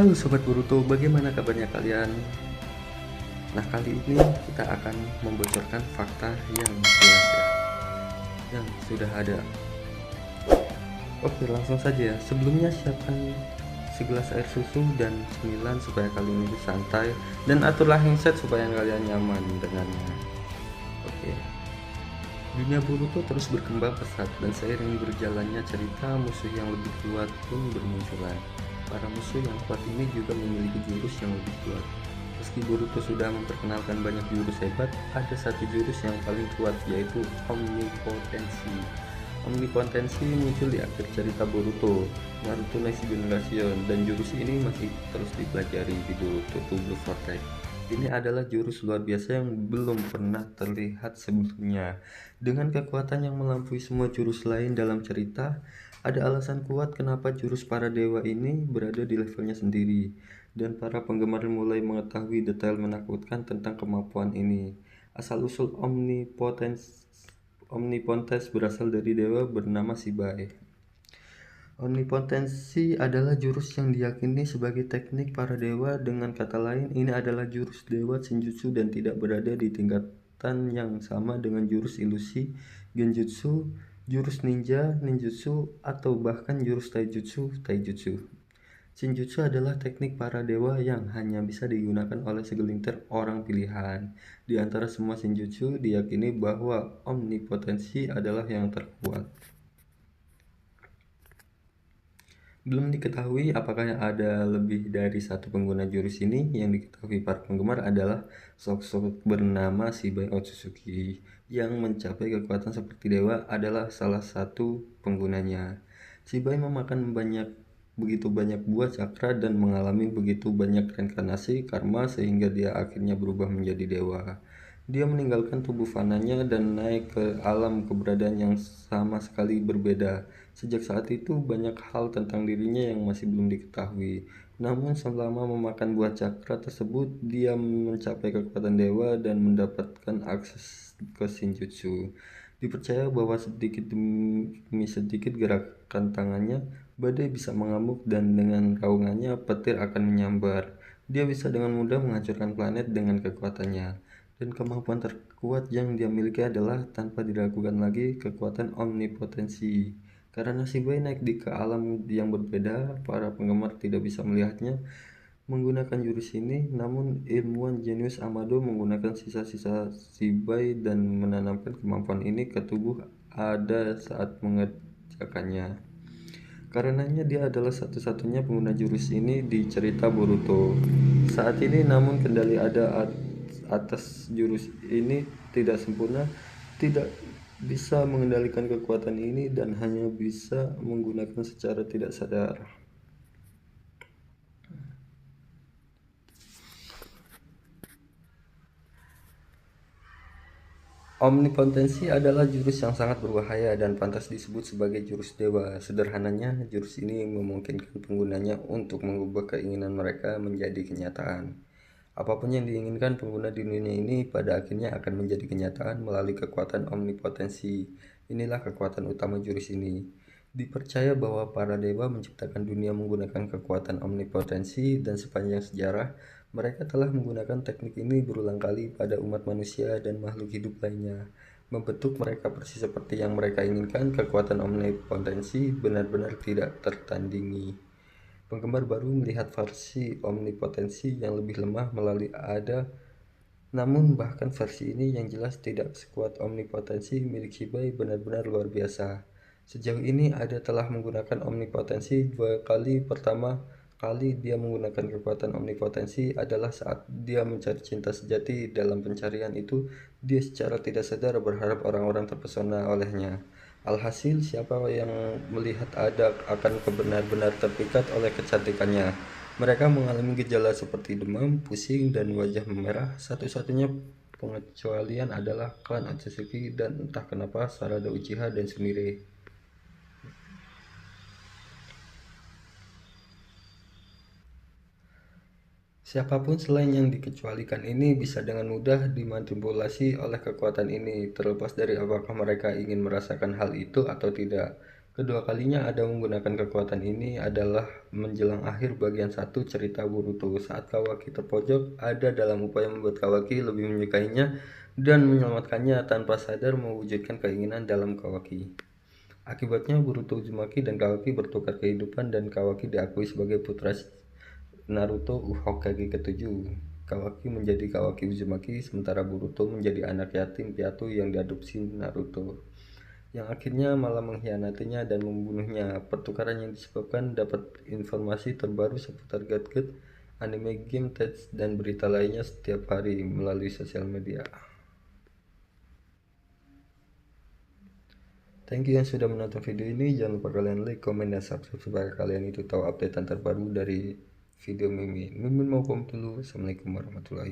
Halo Sobat Boruto, bagaimana kabarnya kalian? Nah, kali ini kita akan membocorkan fakta yang jelas ya, yang sudah ada. Oke, langsung saja ya. Sebelumnya siapkan segelas air susu dan cemilan supaya kali ini santai, dan aturlah handset supaya kalian nyaman dengannya. Oke. Dunia Boruto terus berkembang pesat, dan seiring berjalannya cerita, musuh yang lebih kuat pun bermunculan. Para musuh yang kuat ini juga memiliki jurus yang lebih kuat. Meski Boruto sudah memperkenalkan banyak jurus hebat, ada satu jurus yang paling kuat, yaitu Omnipotensi. Omnipotensi muncul di akhir cerita Boruto, Naruto Next Generation, dan jurus ini masih terus dipelajari di Boruto Blue Vortex. Ini adalah jurus luar biasa yang belum pernah terlihat sebelumnya. Dengan kekuatan yang melampaui semua jurus lain dalam cerita, ada alasan kuat kenapa jurus para dewa ini berada di levelnya sendiri. Dan para penggemar mulai mengetahui detail menakutkan tentang kemampuan ini. Asal-usul Omnipotence berasal dari dewa bernama Shibai. Omnipotensi adalah jurus yang diyakini sebagai teknik para dewa. Dengan kata lain, ini adalah jurus dewa Shinjutsu dan tidak berada di tingkatan yang sama dengan jurus ilusi, genjutsu, jurus ninja, ninjutsu, atau bahkan jurus taijutsu. Shinjutsu adalah teknik para dewa yang hanya bisa digunakan oleh segelintir orang pilihan. Di antara semua Shinjutsu, diyakini bahwa omnipotensi adalah yang terkuat. Belum diketahui apakah ada lebih dari satu pengguna jurus ini. Yang diketahui para penggemar adalah sosok bernama Shibai Otsutsuki yang mencapai kekuatan seperti dewa adalah salah satu penggunanya. Shibai memakan begitu banyak buah cakra dan mengalami begitu banyak reinkarnasi karma sehingga dia akhirnya berubah menjadi dewa. Dia meninggalkan tubuh fananya dan naik ke alam keberadaan yang sama sekali berbeda. Sejak saat itu banyak hal tentang dirinya yang masih belum diketahui. Namun selama memakan buah cakra tersebut, dia mencapai kekuatan dewa dan mendapatkan akses ke Shinjutsu. Dipercaya bahwa sedikit demi sedikit gerakan tangannya, badai bisa mengamuk dan dengan raungannya petir akan menyambar. Dia bisa dengan mudah menghancurkan planet dengan kekuatannya. Dan kemampuan terkuat yang dia miliki adalah tanpa diragukan lagi kekuatan omnipotensi. Karena Shibai naik ke alam yang berbeda, para penggemar tidak bisa melihatnya menggunakan jurus ini, namun ilmuwan jenius Amado menggunakan sisa-sisa Shibai dan menanamkan kemampuan ini ke tubuh Ada saat mengerjakannya. Karenanya dia adalah satu-satunya pengguna jurus ini di cerita Boruto saat ini, namun kendali Ada atas jurus ini tidak sempurna, tidak bisa mengendalikan kekuatan ini dan hanya bisa menggunakan secara tidak sadar. Omnipotensi adalah jurus yang sangat berbahaya dan pantas disebut sebagai jurus dewa. Sederhananya, jurus ini memungkinkan penggunanya untuk mengubah keinginan mereka menjadi kenyataan. Apapun yang diinginkan pengguna di dunia ini pada akhirnya akan menjadi kenyataan melalui kekuatan omnipotensi. Inilah kekuatan utama jurus ini. Dipercaya bahwa para dewa menciptakan dunia menggunakan kekuatan omnipotensi dan sepanjang sejarah, mereka telah menggunakan teknik ini berulang kali pada umat manusia dan makhluk hidup lainnya. Membentuk mereka persis seperti yang mereka inginkan, kekuatan omnipotensi benar-benar tidak tertandingi. Penggemar baru melihat versi omnipotensi yang lebih lemah melalui Ada, namun bahkan versi ini yang jelas tidak sekuat omnipotensi milik Shibai benar-benar luar biasa. Sejauh ini Ada telah menggunakan omnipotensi 2 kali. Pertama kali dia menggunakan kekuatan omnipotensi adalah saat dia mencari cinta sejati. Dalam pencarian itu, dia secara tidak sadar berharap orang-orang terpesona olehnya. Alhasil, siapa yang melihat Ada akan benar-benar terpikat oleh kecantikannya. Mereka mengalami gejala seperti demam, pusing, dan wajah memerah. Satu-satunya pengecualian adalah klan Otsutsuki dan entah kenapa Sarada Uchiha dan Sumire. Siapapun selain yang dikecualikan ini bisa dengan mudah dimanipulasi oleh kekuatan ini, terlepas dari apakah mereka ingin merasakan hal itu atau tidak. Kedua kalinya Ada menggunakan kekuatan ini adalah menjelang akhir bagian 1 cerita Boruto. Saat Kawaki terpojok, Ada dalam upaya membuat Kawaki lebih menyukainya dan menyelamatkannya tanpa sadar mewujudkan keinginan dalam Kawaki. Akibatnya Boruto Uzumaki dan Kawaki bertukar kehidupan dan Kawaki diakui sebagai putra Naruto Hokage ke-7. Kawaki menjadi Kawaki Uzumaki sementara Boruto menjadi anak yatim piatu yang diadopsi Naruto, yang akhirnya malah mengkhianatinya dan membunuhnya. Pertukaran yang disebabkan dapat informasi terbaru seputar gadget, anime, game, teks, dan berita lainnya setiap hari melalui sosial media. Thank you yang sudah menonton video ini. Jangan lupa kalian like, komen, dan subscribe supaya kalian itu tahu update terbaru dari video Mimin. Mimin mau pamit dulu. Assalamualaikum warahmatullahi wabarakatuh.